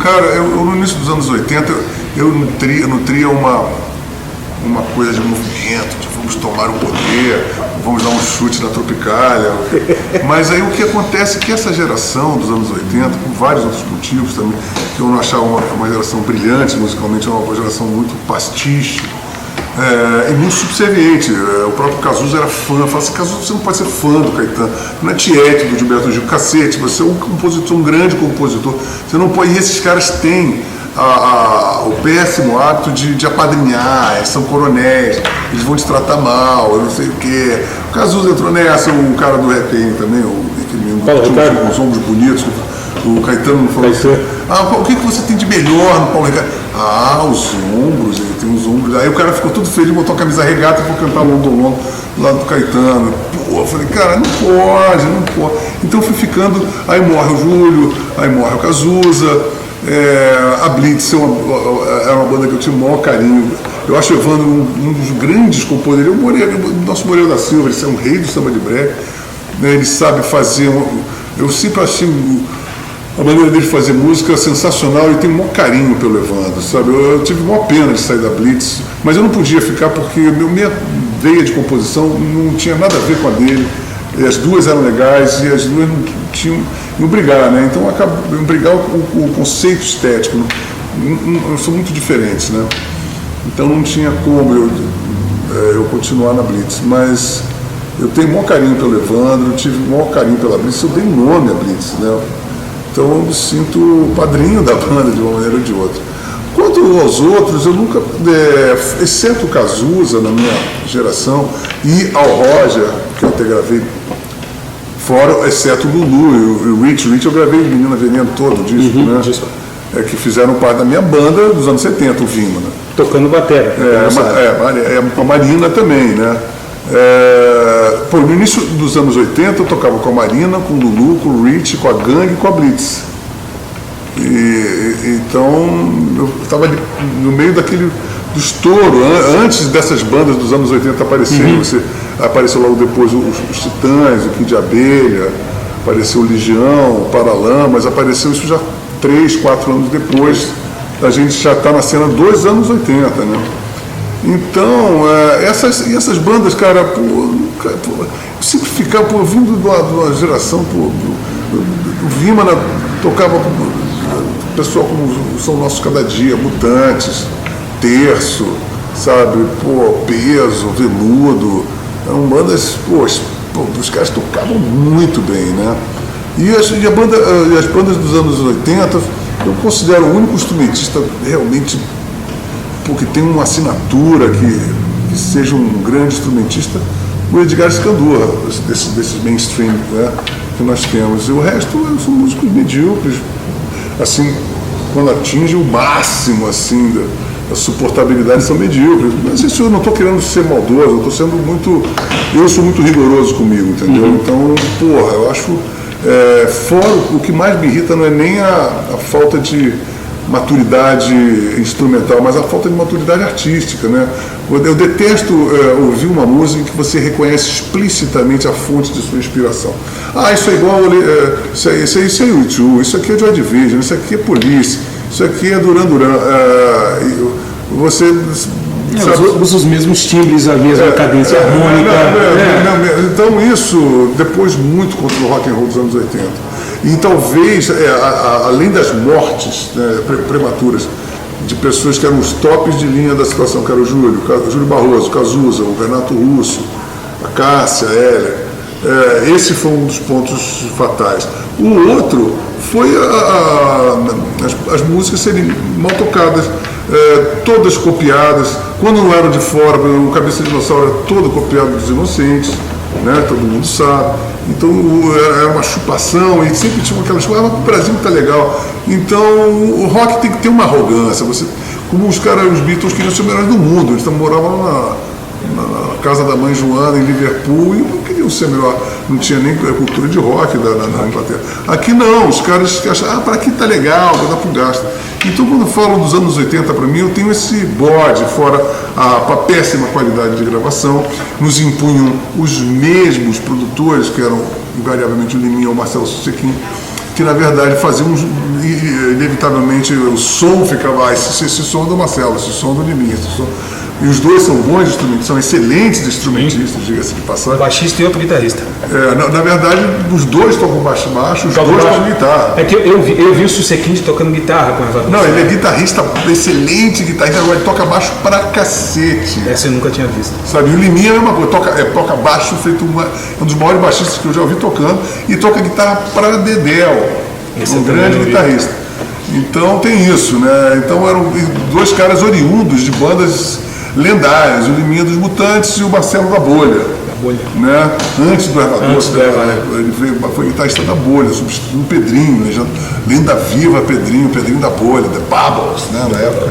Cara, no início dos anos 80, eu nutria uma coisa de movimento, de vamos tomar o poder, vamos dar um chute na Tropicália. Mas aí o que acontece é que essa geração dos anos 80, por vários outros motivos também, que eu não achava uma geração brilhante musicalmente, é uma geração muito pastiche, e muito subserviente. O próprio Cazuza era fã, falava assim, Cazuza, você não pode ser fã do Caetano, não é tiete do Gilberto Gil, cacete, você é um compositor, um grande compositor, você não pode, e esses caras têm o péssimo hábito de apadrinhar, eles são coronéis, eles vão te tratar mal, eu não sei o quê. O Cazuza entrou nessa, o cara do RPM também, com os ombros bonitos, o Caetano falou assim, o que você tem de melhor no Paulo Ricardo? Os ombros, ele tem os ombros. Aí o cara ficou todo feliz, botou a camisa regata e foi cantar Londolon lá do Caetano. Pô, eu falei, cara, não pode. Então eu fui ficando, aí morre o Júlio, aí morre o Cazuza. A Blitz era uma banda que eu tinha o maior carinho. Eu acho o Evandro um dos grandes compositores. O nosso Moreira da Silva, ele é um rei do samba de break, né? Ele sabe fazer. Eu sempre achei a maneira dele fazer música sensacional e tenho um maior carinho pelo Evandro, sabe? Eu tive uma pena de sair da Blitz, mas eu não podia ficar porque minha veia de composição não tinha nada a ver com a dele. E as duas eram legais e as duas não tinham. Iam brigar, né? Então iam brigar o conceito estético. São muito diferentes, né? Então não tinha como eu continuar na Blitz. Mas eu tenho o maior carinho pelo Evandro, eu tive o maior carinho pela Blitz, eu dei nome à Blitz, né? Então eu me sinto padrinho da banda de uma maneira ou de outra. Quanto aos outros, eu nunca, exceto o Cazuza na minha geração e ao Roger, que eu até gravei fora, exceto o Lulu e o Rich. Eu gravei Menina Veneno todo o disco, né? Disco. Que fizeram parte da minha banda dos anos 70, o Vima, né? Tocando batera. A Marina também, né? No início dos anos 80 eu tocava com a Marina, com o Lulu, com o Rich, com a Gangue e com a Blitz. Então eu estava ali no meio do estouro, antes dessas bandas dos anos 80 aparecerem. Apareceu logo depois os Titãs, o Kid de Abelha, apareceu o Legião, o Paralamas, apareceu isso já 3, 4 anos depois. A gente já está na cena dos anos 80, né? Então, essas bandas, cara, eu sempre ficava, vindo de uma geração, o Vima tocava pessoal como são nossos cada dia, Mutantes, Terço, sabe, Peso, Veludo, eram bandas, os caras tocavam muito bem, né? E as bandas dos anos 80, eu considero o único instrumentista realmente que tem uma assinatura, que seja um grande instrumentista, o Edgar Scandurra, desses mainstream, né, que nós temos. E o resto são músicos medíocres, assim, quando atinge o máximo assim, da suportabilidade, são medíocres. Mas isso eu não estou querendo ser maldoso, eu sou muito rigoroso comigo, entendeu? Então, eu acho, fora, o que mais me irrita não é nem a falta de maturidade instrumental, mas a falta de maturidade artística, né? Eu detesto ouvir uma música em que você reconhece explicitamente a fonte de sua inspiração. Isso é igual, isso é U2, isso aqui é Joy Division, isso aqui é Police, isso aqui é Duran Duran. Você usa os mesmos timbres, a mesma cadência harmônica. Então isso, depois muito contra o rock and roll dos anos 80. E talvez, além das mortes, né, prematuras de pessoas que eram os tops de linha da situação, que era o Júlio Barroso, o Cazuza, o Renato Russo, a Cássia, a Hélia, esse foi um dos pontos fatais. O outro foi as músicas serem mal tocadas, todas copiadas. Quando não eram de fora, o Cabeça de Dinossauro era todo copiado dos Inocentes, né, todo mundo sabe. Então era uma chupação e sempre tinha aquelas coisas, o Brasil tá legal. Então o rock tem que ter uma arrogância. Como os Beatles queriam ser os melhores do mundo, eles moravam na casa da mãe Joana em Liverpool e não queriam ser melhor, não tinha nem cultura de rock na Inglaterra. Aqui não, os caras acham, para aqui tá legal, vai dar pro gasto. Então quando eu falo dos anos 80 para mim, eu tenho esse bode, fora a péssima qualidade de gravação, nos impunham os mesmos produtores, que eram invariavelmente o Liminha ou o Marcelo Susequim, que na verdade faziam inevitavelmente o som ficava, esse som é do Marcelo, esse som é do Liminha, e os dois são bons instrumentistas, são excelentes instrumentistas, diga-se de passagem. Um baixista e outro guitarrista. Na verdade, os dois tocam baixo, os dois tocam guitarra. É que eu vi o Susequinde tocando guitarra com essa. Não, ele é guitarrista, excelente guitarrista, agora ele toca baixo pra cacete. Essa eu nunca tinha visto. Sabe, e o Liminha é a mesma coisa, toca baixo, é um dos maiores baixistas que eu já ouvi tocando, e toca guitarra pra dedéu. Um grande guitarrista. Então tem isso, né? Então eram dois caras oriundos de bandas lendárias, o Liminha dos Mutantes e o Marcelo da Bolha. Né? Antes do Ervador, ele foi guitarrista da Bolha, substituiu o Pedrinho, né? Lenda viva Pedrinho da Bolha, The Bubbles, né? Na época.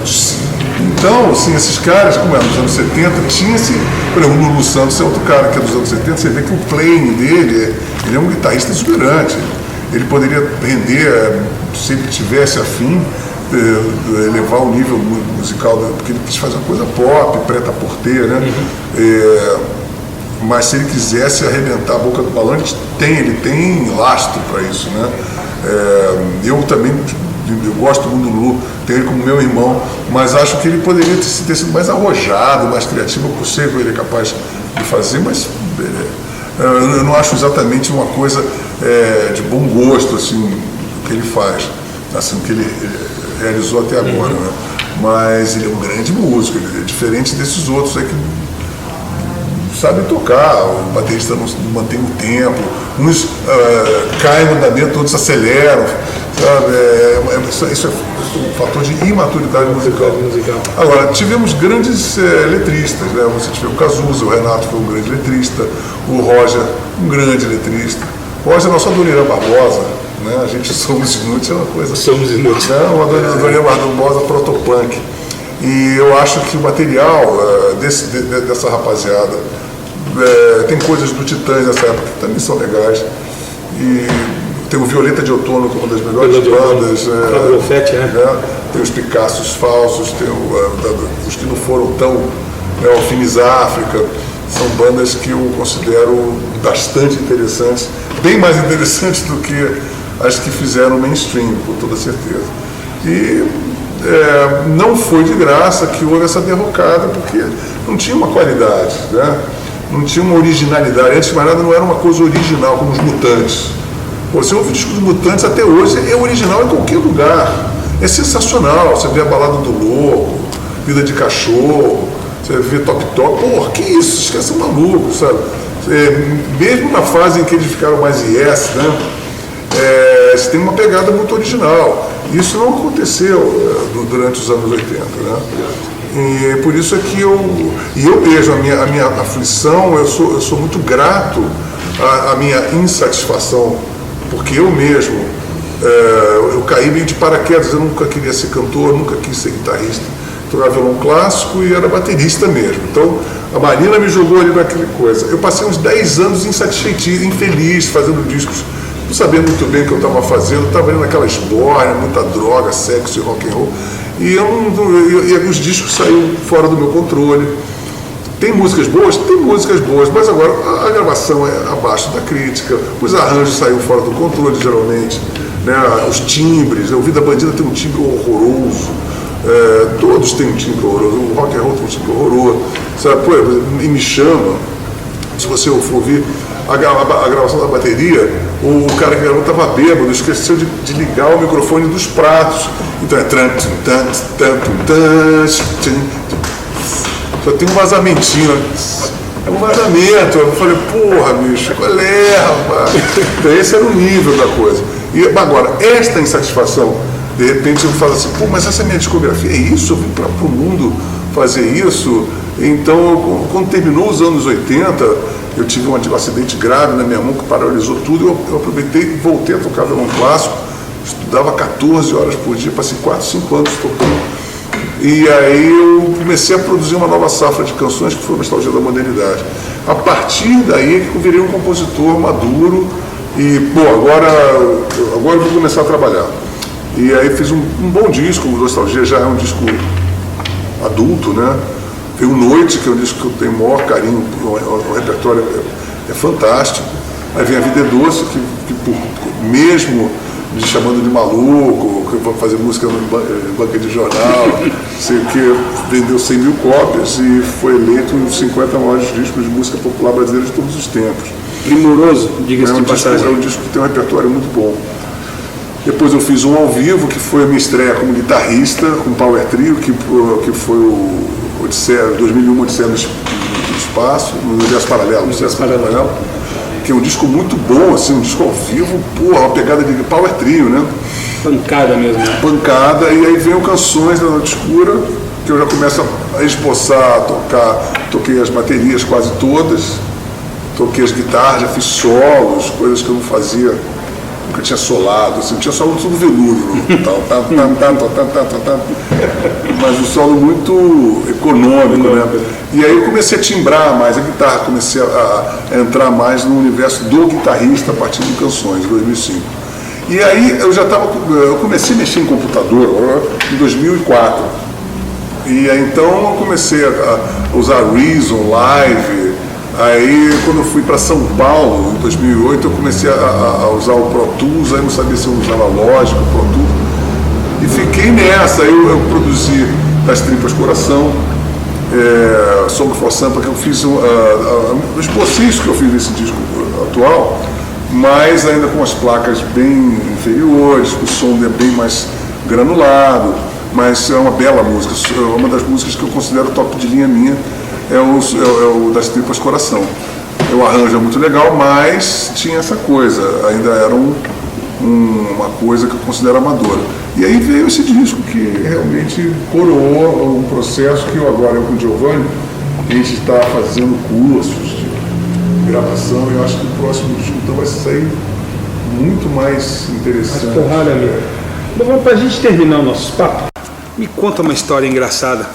Então, assim, esses caras, como era nos anos 70, tinha esse. Por exemplo, o Lulu Santos é outro cara que é dos anos 70, você vê que o playing dele, ele é um guitarrista exuberante. Ele poderia render, se ele tivesse afim, elevar o nível musical, porque ele quis fazer uma coisa pop, preta porteira, né? Mas se ele quisesse arrebentar a boca do balão, ele tem lastro para isso, né? Eu também gosto muito do Lulu, tenho ele como meu irmão, mas acho que ele poderia ter sido mais arrojado, mais criativo, eu sei que ele é capaz de fazer, mas eu não acho exatamente uma coisa de bom gosto, assim, o que ele faz, assim, o que ele realizou até agora, né? Mas ele é um grande músico, ele é diferente desses outros aí que sabe tocar, o baterista não mantém o tempo, uns caem no andamento, outros aceleram, sabe? Isso é um fator de imaturidade musical. Agora, tivemos grandes letristas, né? Você tive o Cazuza, o Renato foi um grande letrista, o Roger, um grande letrista. O Roger é nosso Adoniran Barbosa, né? A gente somos inúteis, é uma coisa. Somos inúteis. O Adoniran Barbosa protopunk. E eu acho que o material dessa rapaziada, tem coisas do Titãs nessa época que também são legais. E tem o Violeta de Outono, que é uma das melhores bandas. Tem os Picassos falsos, tem os que não foram tão Alfinis África. São bandas que eu considero bastante interessantes, bem mais interessantes do que as que fizeram mainstream, com toda certeza. E não foi de graça que houve essa derrocada, porque não tinha uma qualidade, né? Não tinha uma originalidade. Antes de mais nada, não era uma coisa original, como os Mutantes. Você ouve o disco dos Mutantes até hoje, é original em qualquer lugar. É sensacional. Você vê a Balada do Louco, Vida de Cachorro, você vê Top Top. Porra, que isso? Os caras são malucos, sabe? Mesmo na fase em que eles ficaram mais yes, né? Você tem uma pegada muito original. Isso não aconteceu durante os anos 80, né? E por isso é que eu vejo a minha aflição, eu sou muito grato à minha insatisfação, porque eu mesmo, eu caí meio de paraquedas, eu nunca queria ser cantor, nunca quis ser guitarrista, tocava violão clássico e era baterista mesmo. Então a Marina me jogou ali naquela coisa. Eu passei uns 10 anos insatisfeito, infeliz, fazendo discos, não sabia muito bem o que eu estava fazendo, estava indo naquela esbórnia, muita droga, sexo e rock and roll. E os discos saíram fora do meu controle. Tem músicas boas? Tem músicas boas, mas agora a gravação é abaixo da crítica, os arranjos saíram fora do controle, geralmente, né? Os timbres, o Vida Bandida tem um timbre horroroso, todos têm um timbre horroroso, o rock and roll tem um timbre horroroso, sabe? Pô, e me chama, se você for ouvir a gravação da bateria, o cara que gravou estava bêbado, esqueceu de ligar o microfone dos pratos. Então só tem um vazamentinho. É um vazamento. Eu falei, porra, bicho, qual é, rapaz? Então, esse era o nível da coisa. E agora, esta insatisfação, de repente eu falo assim, pô, mas essa é minha discografia, é isso? Eu vim para o mundo fazer isso? Então, quando terminou os anos 80, eu tive um acidente grave na minha mão que paralisou tudo. Eu aproveitei e voltei a tocar violão clássico. Estudava 14 horas por dia, passei 4, 5 anos tocando. E aí eu comecei a produzir uma nova safra de canções que foi a Nostalgia da Modernidade. A partir daí é que eu virei um compositor maduro e, pô, agora eu vou começar a trabalhar. E aí fiz um bom disco, o Nostalgia já é um disco adulto, né? Tem o Noite, que é um disco que eu tenho o maior carinho, o repertório é fantástico. Aí vem A Vida é Doce, que mesmo me chamando de maluco, que eu vou fazer música em banca de jornal, sei que vendeu 100 mil cópias e foi eleito um dos 50 maiores discos de música popular brasileira de todos os tempos. Primoroso, diga-se de passagem. É um disco que tem um repertório muito bom. Depois eu fiz um ao vivo, que foi a minha estreia como guitarrista, com Power Trio, que foi o Odisseia, 2001, Odisseia no Espaço, no Universo Paralelo. Que é um disco muito bom, assim, um disco ao vivo, uma pegada de Power Trio, né? Pancada mesmo. Né? Pancada, e aí vem Canções da Noite Escura, que eu já começo a esboçar, a tocar, toquei as baterias quase todas, toquei as guitarras, já fiz solos, coisas que eu não fazia, nunca tinha solado, assim, tinha solo tudo veludo, mas um solo muito econômico, né? E aí eu comecei a timbrar mais a guitarra, comecei a entrar mais no universo do guitarrista a partir de Canções, em 2005. E aí eu comecei a mexer em computador em 2004. E aí, então eu comecei a usar Reason, Live. Aí quando eu fui para São Paulo, em 2008, eu comecei a usar o Pro Tools, aí não sabia se eu usava Logic, o Pro Tools. E fiquei nessa, aí eu produzi Das Tripas Coração, Song for Sampa, que eu fiz os esboços que eu fiz nesse disco atual, mas ainda com as placas bem inferiores, o som é bem mais granulado, mas é uma bela música, uma das músicas que eu considero top de linha minha, é o Das Tripas Coração. O arranjo é muito legal, mas tinha essa coisa, ainda era uma coisa que eu considero amadora. E aí veio esse disco que realmente coroou um processo que eu com o Giovanni, a gente está fazendo cursos de gravação, e eu acho que o próximo disco então vai sair muito mais interessante. Mas porrada, amigo. Bom, para a gente terminar o nosso papo, me conta uma história engraçada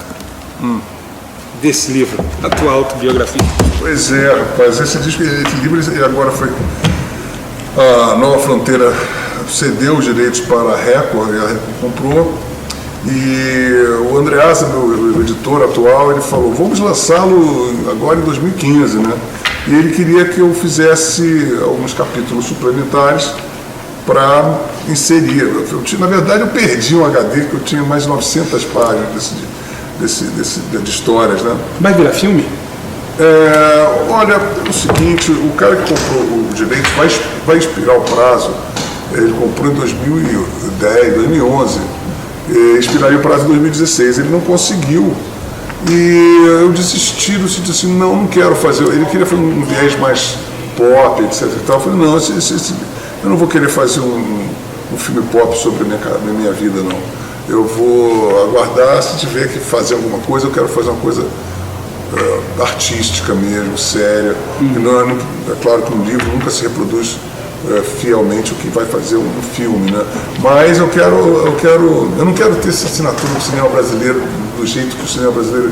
desse livro, a tua autobiografia. Pois é, rapaz, esse livro ele agora foi a Nova Fronteira cedeu os direitos para a Record, e a Record comprou, e o Andreasa, meu editor atual, ele falou, vamos lançá-lo agora em 2015, né? E ele queria que eu fizesse alguns capítulos suplementares para inserir. Na verdade, eu perdi um HD, que eu tinha mais de 900 páginas de histórias, né? Vai virar filme? Olha, é o seguinte, o cara que comprou o direito vai expirar o prazo. Ele comprou em 2010, 2011, expiraria o prazo em 2016. Ele não conseguiu e eu desisti do sentido assim, não quero fazer. Ele queria fazer um viés mais pop, etc. E tal. Eu falei, não, eu não vou querer fazer um filme pop sobre a minha vida, não. Eu vou aguardar, se tiver que fazer alguma coisa, eu quero fazer uma coisa artística mesmo, séria. É claro que um livro nunca se reproduz fielmente o que vai fazer um filme, né? Mas eu não quero ter essa assinatura do cinema brasileiro do jeito que o cinema brasileiro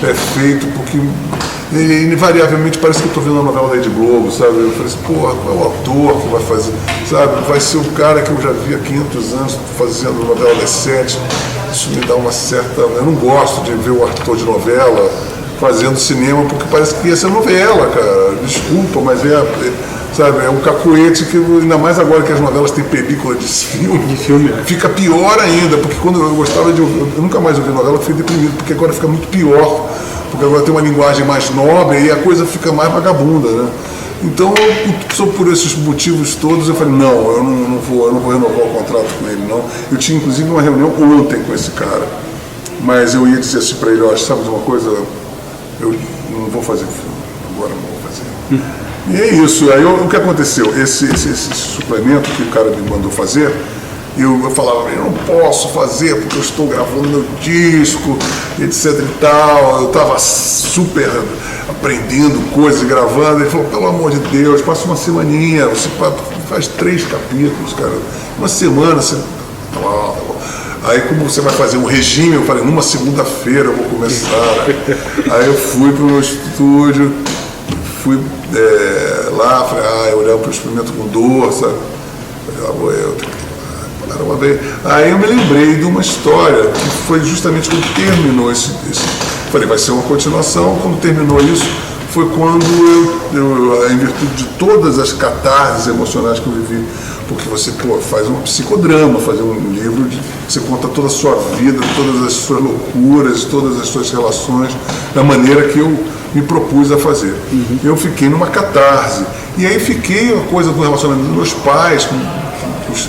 é feito, porque invariavelmente parece que eu estou vendo uma novela da Rede Globo, sabe? Eu falei assim, porra, qual é o ator que vai fazer, sabe? Vai ser o cara que eu já vi há 500 anos fazendo novela das 7. Isso me dá uma certa... Eu não gosto de ver o ator de novela fazendo cinema, porque parece que ia ser novela, cara. Desculpa, mas sabe, é um cacuete que, ainda mais agora que as novelas têm película de filme, fica pior ainda, porque quando eu gostava de ouvir, eu nunca mais ouvi novela, eu fiquei deprimido, porque agora fica muito pior, porque agora tem uma linguagem mais nobre e a coisa fica mais vagabunda, né? Então, só por esses motivos todos, eu falei, não, eu não vou renovar o contrato com ele, não. Eu tinha, inclusive, uma reunião ontem com esse cara, mas eu ia dizer assim para ele, ó, sabe de uma coisa, eu não vou fazer filme, agora não vou fazer. E é isso. Aí o que aconteceu? Esse suplemento que o cara me mandou fazer, eu falava, eu não posso fazer porque eu estou gravando meu disco, etc e tal. Eu estava super aprendendo coisas e gravando. Ele falou, pelo amor de Deus, passa uma semaninha, você faz 3 capítulos, cara. Uma semana, você... Aí como você vai fazer um regime, eu falei, numa segunda-feira eu vou começar. Aí eu fui para o meu estúdio, fui lá, falei, eu olhava para o experimento com dor, sabe? Aí eu me lembrei de uma história que foi justamente quando terminou esse falei, vai ser uma continuação, quando terminou isso, foi quando em virtude de todas as catarses emocionais que eu vivi, porque você faz um psicodrama, fazer um livro, você conta toda a sua vida, todas as suas loucuras, todas as suas relações, da maneira que eu me propus a fazer. Eu fiquei numa catarse. E aí fiquei a coisa do relacionamento dos meus pais,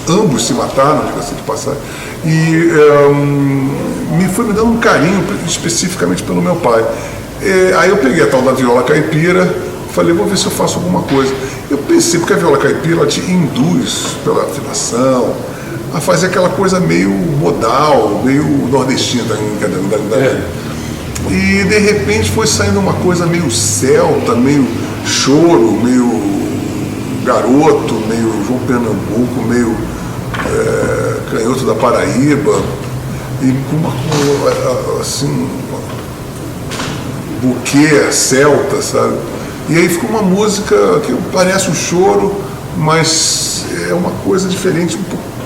ambos se mataram, diga-se de passagem, e me foi me dando um carinho especificamente pelo meu pai. Aí eu peguei a tal da viola caipira, falei, vou ver se eu faço alguma coisa. Eu pensei, porque a viola caipira ela te induz pela afinação a fazer aquela coisa meio modal, meio nordestina. E de repente foi saindo uma coisa meio celta, meio choro, meio garoto, meio João Pernambuco, meio canhoto da Paraíba, e com uma assim, buquê celta, sabe? E aí ficou uma música que parece um choro, mas é uma coisa diferente,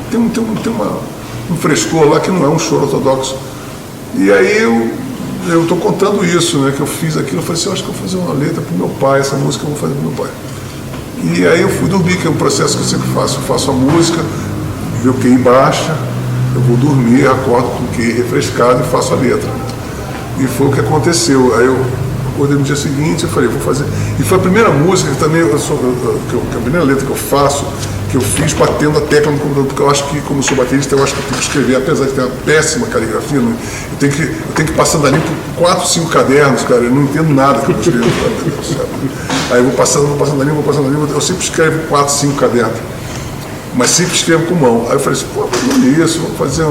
tem um frescor lá que não é um choro ortodoxo. E aí eu estou contando isso, né, que eu fiz aquilo, eu falei assim, eu acho que eu vou fazer uma letra para o meu pai, essa música eu vou fazer para o meu pai. E aí eu fui dormir, que é um processo que eu sempre faço, eu faço a música, meu QI baixa, eu vou dormir, acordo com o QI refrescado e faço a letra. E foi o que aconteceu. Aí eu acordei no dia seguinte, eu falei, vou fazer. E foi a primeira música que também, a primeira letra que eu faço, que eu fiz batendo a tecla no computador, porque eu acho que, como eu sou baterista, eu acho que eu tenho que escrever, apesar de ter uma péssima caligrafia, eu tenho que ir passando ali por 4, 5 cadernos, cara, eu não entendo nada que eu vou escrever. Aí eu vou passando ali, eu sempre escrevo 4, 5 cadernos, mas sempre escrevo com mão. Aí eu falei assim, pô, vou isso, vou fazer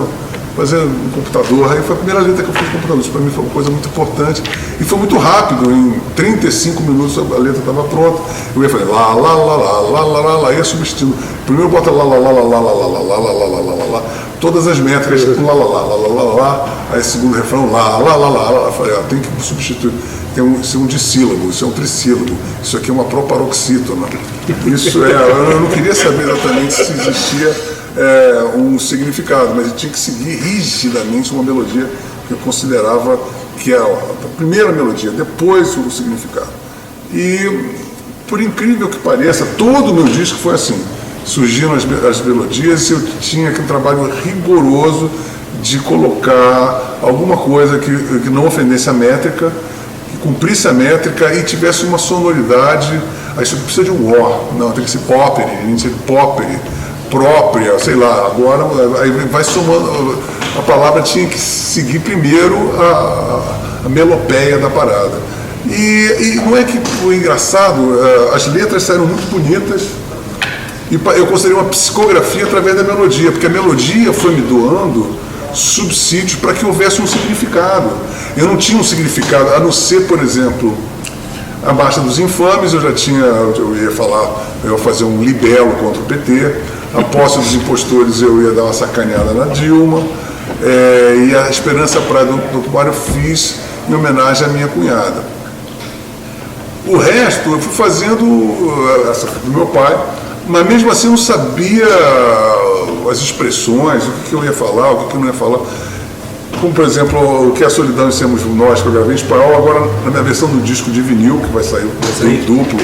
no computador. Aí foi a primeira letra que eu fiz no computador. Isso para mim foi uma coisa muito importante. E foi muito rápido, em 35 minutos a letra estava pronta. Eu ia fazer lá, lá, lá, lá, lá, lá, lá, lá, ia substituindo. Primeiro bota lá, lá, lá, lá, lá, lá, lá, lá, lá, lá, lá, lá, lá, lá, todas as métricas com lá, lá, lá, lá, lá, lá, lá. Aí segundo refrão, lá, lá, lá, lá, lá. Eu falei, tem que substituir. Isso é um dissílabo, isso é um trissílabo, isso aqui é uma proparoxítona. Isso eu não queria saber exatamente se existia um significado, mas eu tinha que seguir rigidamente uma melodia que eu considerava que é a primeira melodia, depois o significado. E, por incrível que pareça, todo o meu disco foi assim. Surgiram as melodias e eu tinha aquele trabalho rigoroso de colocar alguma coisa que não ofendesse a métrica, que cumprisse a métrica e tivesse uma sonoridade. Aí isso precisa de um O, não, tem que ser poppery, tem que ser poppery, própria, sei lá. Agora aí vai somando, a palavra tinha que seguir primeiro a melopeia da parada. E não é que o engraçado, as letras saíram muito bonitas e eu considerei uma psicografia através da melodia, porque a melodia foi me doando subsídios para que houvesse um significado. Eu não tinha um significado, a não ser, por exemplo, a Marcha dos Infames, eu ia fazer um libelo contra o PT, a Posse dos Impostores eu ia dar uma sacaneada na Dilma, e a Esperança Praia do Tubar eu fiz em homenagem à minha cunhada. O resto eu fui fazendo essa do meu pai, mas mesmo assim eu não sabia as expressões, o que eu ia falar, o que eu não ia falar. Como, por exemplo, o que é a solidão e sermos nós, que eu gravei em espanhol, agora na minha versão do disco de vinil, que vai sair duplo,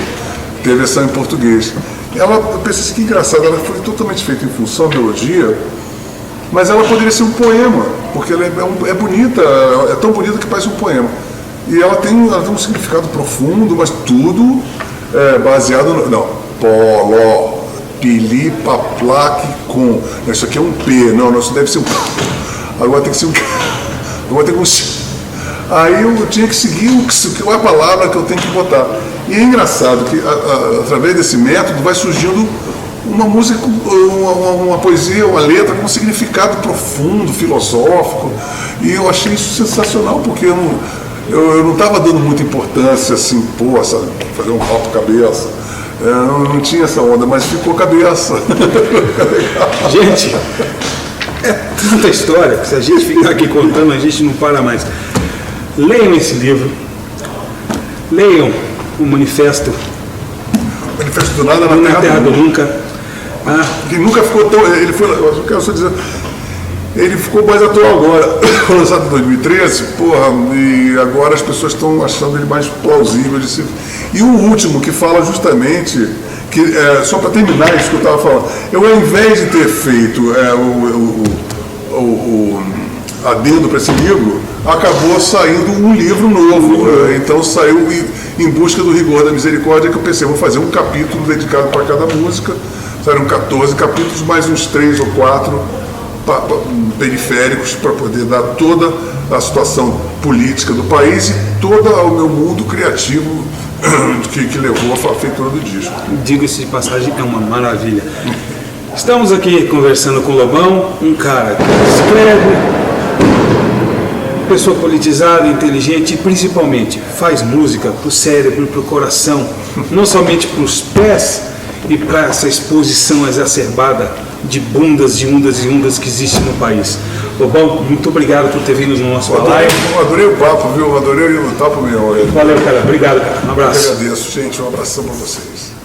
tem a versão em português. Eu pensei assim, que engraçado, ela foi totalmente feita em função da melodia, mas ela poderia ser um poema, porque ela é bonita, é tão bonita que parece um poema. E ela tem um significado profundo, mas tudo baseado no... Não, poló, pili, paplaque, com. Isso aqui é um P, não, isso deve ser um... Agora tem que ser um... Agora tem que um... Aí eu tinha que seguir qual é a palavra que eu tenho que botar. E é engraçado que através desse método vai surgindo uma música, uma poesia, uma letra com um significado profundo, filosófico. E eu achei isso sensacional, porque eu não estava dando muita importância, assim, fazer um rap-cabeça. Não tinha essa onda, mas ficou cabeça. Gente, é tanta história que se a gente ficar aqui contando, a gente não para mais. Leiam esse livro. Leiam o Manifesto. Manifesto do Nada na Terra do Nunca. Que nunca ficou tão... Ele foi... Eu quero só dizer... Ele ficou mais atual agora, foi lançado em 2013, porra, e agora as pessoas estão achando ele mais plausível de se... E o último, que fala justamente, que, só para terminar isso que eu estava falando, eu ao invés de ter feito o adendo para esse livro, acabou saindo um livro novo, então saiu Em Busca do Rigor da Misericórdia, que eu pensei, vou fazer um capítulo dedicado para cada música, saíram 14 capítulos, mais uns 3 ou 4 periféricos para poder dar toda a situação política do país e todo o meu mundo criativo que levou à feitura do disco. Diga-se de passagem, é uma maravilha. Estamos aqui conversando com o Lobão, um cara que escreve, pessoa politizada, inteligente e principalmente faz música para o cérebro e para o coração, não somente para os pés e para essa exposição exacerbada de bundas, de ondas e ondas que existe no país. Lobão, muito obrigado por ter vindo no nosso live. Eu adorei o papo, viu? Eu adorei o papo meu. Valeu, cara. Obrigado, cara. Um abraço. Eu agradeço, gente. Um abração para vocês.